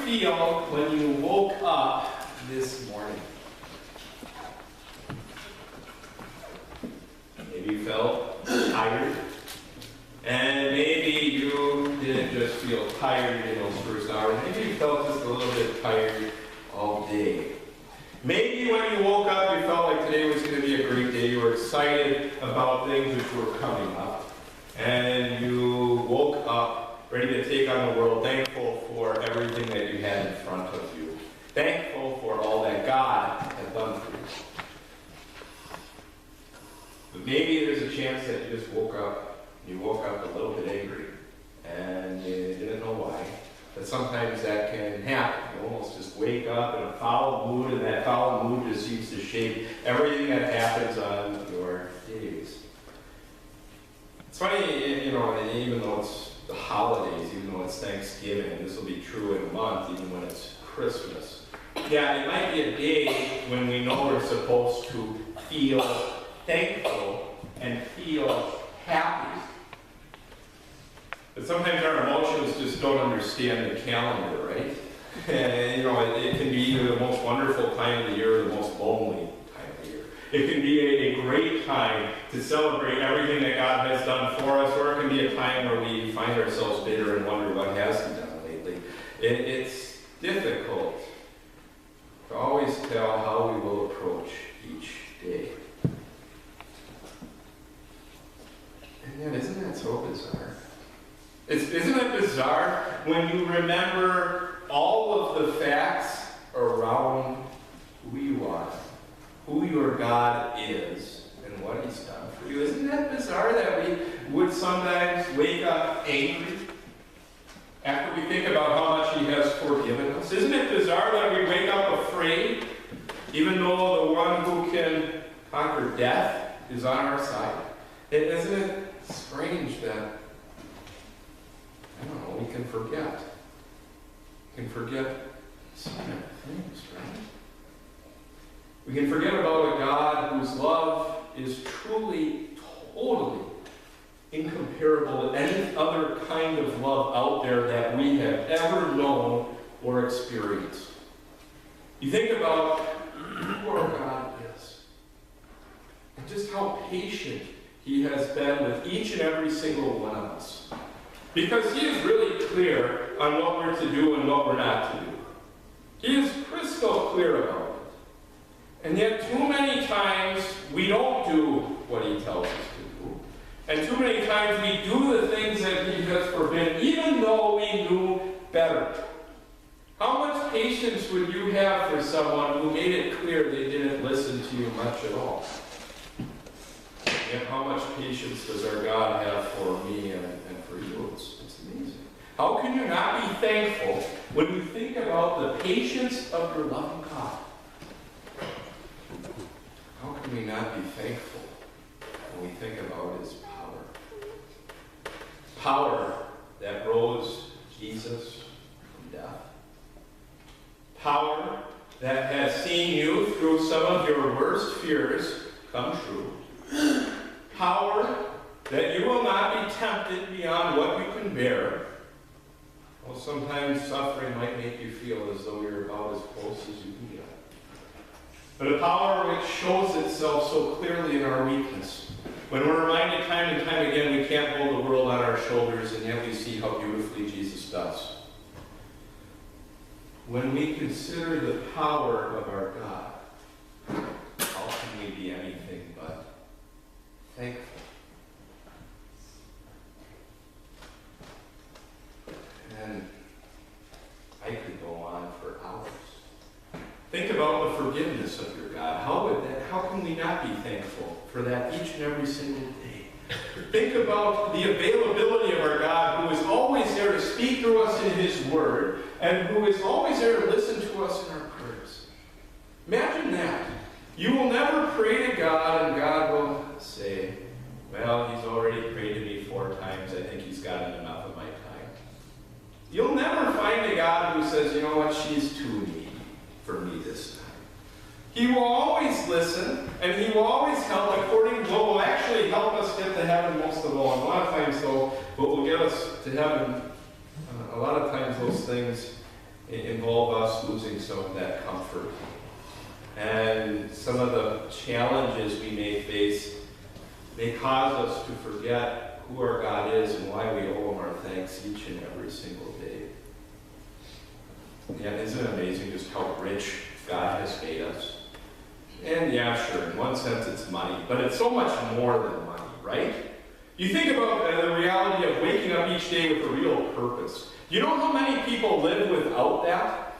feel when you woke up this morning? Maybe you felt tired. And maybe you didn't just feel tired in those first hours. Maybe you felt just a little bit tired all day. Maybe when you woke up, you felt like today was going to be a great day. You were excited about things which were coming up. And you woke up ready to take on the world, thankful for everything that you had in front of you. Thankful for all that God had done for you. But maybe there's a chance that you just woke up. You woke up a little bit angry. And you didn't know why. But sometimes that can happen. You almost just wake up in a foul mood, and that foul mood just seems to shape everything that happens on your days. It's funny, you know, even though it's the holidays, even though it's Thanksgiving, this will be true in a month, even when it's Christmas. Yeah, it might be a day when we know we're supposed to feel thankful and feel happy. But sometimes our emotions just don't understand the calendar, right? And, you know, it can be either the most wonderful time of the year or the most lonely time of the year. It can be a great time to celebrate everything that God has done for us, or it can be a time where we find ourselves bitter and wonder what has He done lately. It's difficult to always tell how we will approach each day. And yet, isn't that so bizarre? Isn't it bizarre when you remember all of the facts around who you are, who your God is, and what He's done for you? Isn't that bizarre that we would sometimes wake up angry after we think about how much He has forgiven us? Isn't it bizarre that we wake up afraid, even though the one who can conquer death is on our side? Isn't it strange that, I don't know, we can forget. We can forget so many things, right? We can forget about a God whose love is truly, totally incomparable to any other kind of love out there that we have ever known or experienced. You think about who our God is, and just how patient He has been with each and every single one of us. Because He is really clear on what we're to do and what we're not to do. He is crystal clear about it. And yet too many times we don't do what He tells us to do. And too many times we do the things that He has forbidden, even though we knew better. How much patience would you have for someone who made it clear they didn't listen to you much at all? And how much patience does our God have for me and for you? It's amazing. How can you not be thankful when you think about the patience of your loving God? How can we not be thankful when we think about His power? Power that rose Jesus from death. Power that has seen you through some of your worst fears come true. Power that you will not be tempted beyond what you can bear. Well, sometimes suffering might make you feel as though you're about as close as you can get. But a power which shows itself so clearly in our weakness. When we're reminded time and time again we can't hold the world on our shoulders, and yet we see how beautifully Jesus does. When we consider the power of our God, how can we be anything but thankful? And I could go on for hours. Think about the forgiveness of your God. How can we not be thankful for that each and every single day? Think about the availability of our God, who is always there to speak through us in His Word, and who is always there to listen to us in our prayers. Imagine that. You will never pray to God, and God will say, well, He's already prayed to me 4 times. I think He's gotten enough of my time. You'll never find a God who says, you know what, she's too needy for me this time. He will always listen, and He will always help according to what will actually help us get to heaven most of all. And a lot of times, though, what will get us to heaven, a lot of times those things involve us losing some of that comfort. And some of the challenges we may face may cause us to forget who our God is and why we owe him our thanks each and every single day. Yeah, isn't it amazing just how rich God has made us? And yeah, sure, in one sense it's money, but it's so much more than money, right? You think about the reality of waking up each day with a real purpose. You know how many people live without that?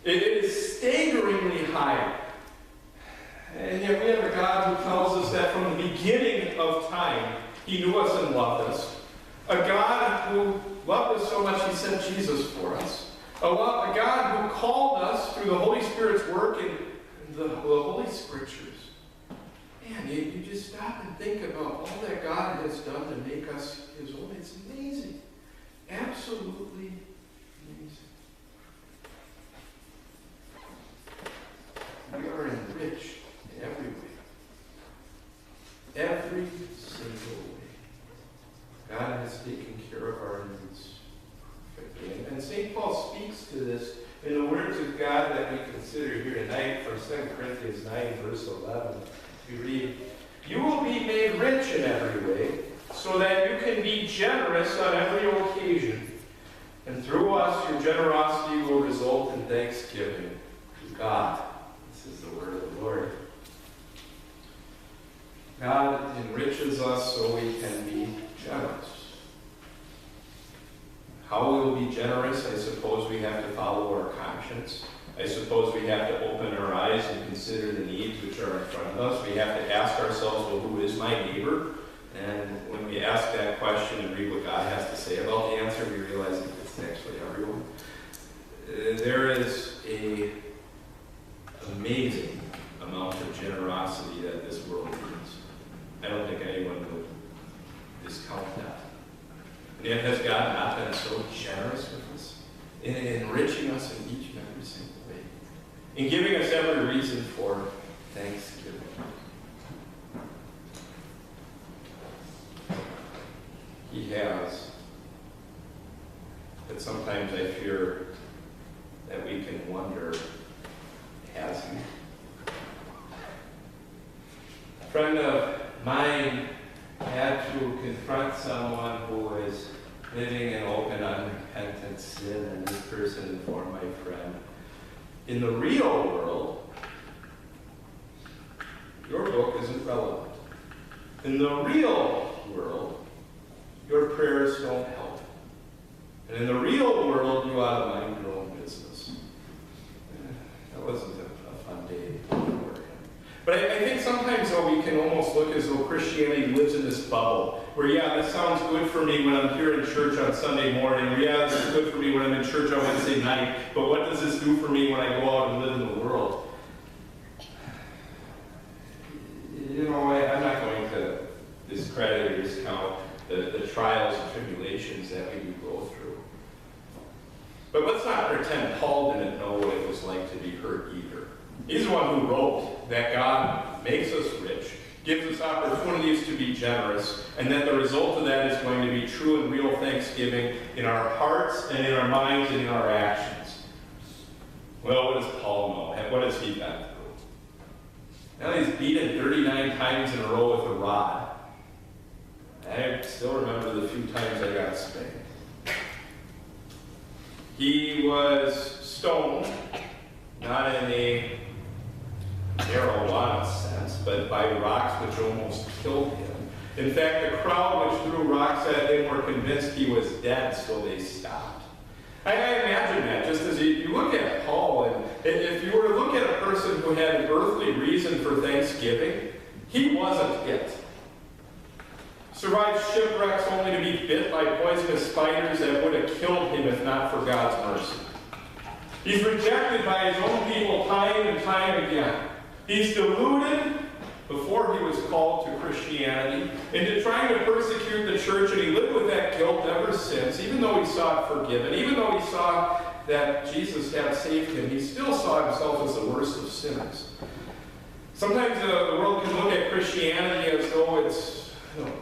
It is staggeringly high. And yet we have a God who tells us that from the beginning of time, he knew us and loved us. A God who loved us so much he sent Jesus for us. A God who called us through the Holy Spirit's work in the Holy Scriptures. Man, you just stop and think about all that God has done to make us his own. It's amazing. Absolutely amazing. We are enriched in every way. Every single way. God has taken care of our needs perfectly. And St. Paul speaks to this in the words of God that we consider here tonight from 2 Corinthians 9, verse 11. We read, "You will be made rich in every way, so that you can be generous on every occasion. And through us, your generosity will result in thanksgiving to God." This is the word of the Lord. God enriches us so we can be generous. How we will be generous, I suppose we have to follow our conscience. I suppose we have to open our eyes and consider the needs which are in front of us. We have to ask ourselves, well, who is my neighbor? And when we ask that question and read what God has to say about the answer, we realize that it's actually everyone. There is an amazing amount of generosity that this world needs. I don't think anyone would discount that. And yet, has God not been so generous with us in enriching us in each and every single way, in giving us every reason for thanksgiving? He has. But sometimes I fear that we can wonder, has he? A friend of mine had to confront someone who was living in open, unrepentant sin, and this person informed my friend, in the real world, your book isn't relevant. In the real world, your prayers don't help. And in the real world, you ought to mind your own business. That wasn't a fun day for him. But I think sometimes, though, we can almost look as though Christianity lives in this bubble, where, yeah, this sounds good for me when I'm here in church on Sunday morning, or, yeah, this is good for me when I'm in church on Wednesday night, but what does this do for me when I go out and live in the world? You know, I'm not going to discredit or discount the trials and tribulations that we do go through. But let's not pretend Paul didn't know what it was like to be hurt either. He's the one who wrote that God makes us rich, gives us opportunities to be generous, and that the result of that is going to be true and real thanksgiving in our hearts and in our minds and in our actions. Well, what does Paul know? What has he been through? Now he's beaten 39 times in a row with a rod. I still remember the few times I got spanked. He was stoned, not in a marijuana sense, but by rocks which almost killed him. In fact, the crowd which threw rocks at him were convinced he was dead, so they stopped. I imagine that, just as you look at Paul, and if you were to look at a person who had an earthly reason for thanksgiving, he wasn't it. Survived shipwrecks only to be bit by poisonous spiders that would have killed him if not for God's mercy. He's rejected by his own people time and time again. He's deluded before he was called to Christianity into trying to persecute the church, and he lived with that guilt ever since. Even though he saw it forgiven, even though he saw that Jesus had saved him, he still saw himself as the worst of sinners. Sometimes the world can look at Christianity as though it's, I don't know.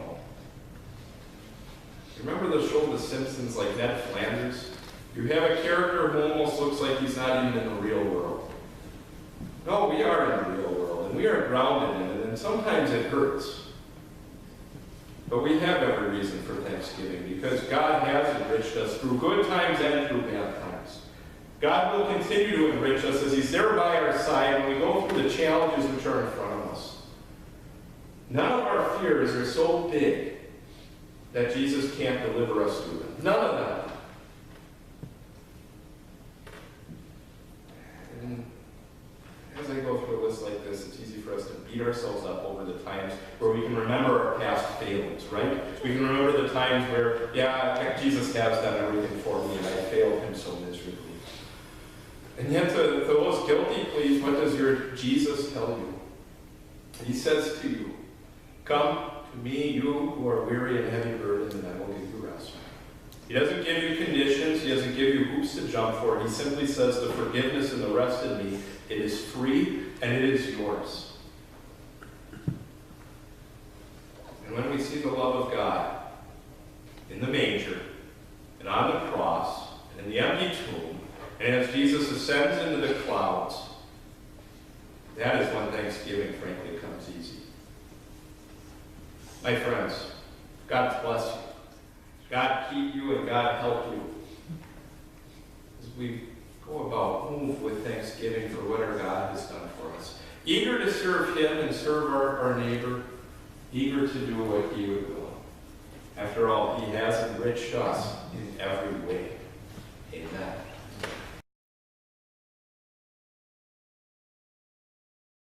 Remember the show The Simpsons, like Ned Flanders? You have a character who almost looks like he's not even in the real world. No, we are in the real world, and we are grounded in it, and sometimes it hurts. But we have every reason for thanksgiving, because God has enriched us through good times and through bad times. God will continue to enrich us as he's there by our side when we go through the challenges which are in front of us. None of our fears are so big that Jesus can't deliver us through them. None of them. And as I go through a list like this, it's easy for us to beat ourselves up over the times where we can remember our past failings, right? We can remember the times where, yeah, Jesus has done everything for me and I failed him so miserably. And yet to those guilty pleas, what does your Jesus tell you? He says to you, come to me, you who are weary and heavy burdened, and I will give you rest. He doesn't give you conditions. He doesn't give you hoops to jump for. He simply says the forgiveness and the rest in me, it is free and it is yours. And when we see the love of God in the manger and on the cross and in the empty tomb, and as Jesus ascends into the clouds, that is when Thanksgiving, frankly, comes easy. My friends, God bless you. God keep you and God help you. As we go about, move with thanksgiving for what our God has done for us. Eager to serve him and serve our neighbor. Eager to do what he would will. After all, he has enriched us in every way. Amen.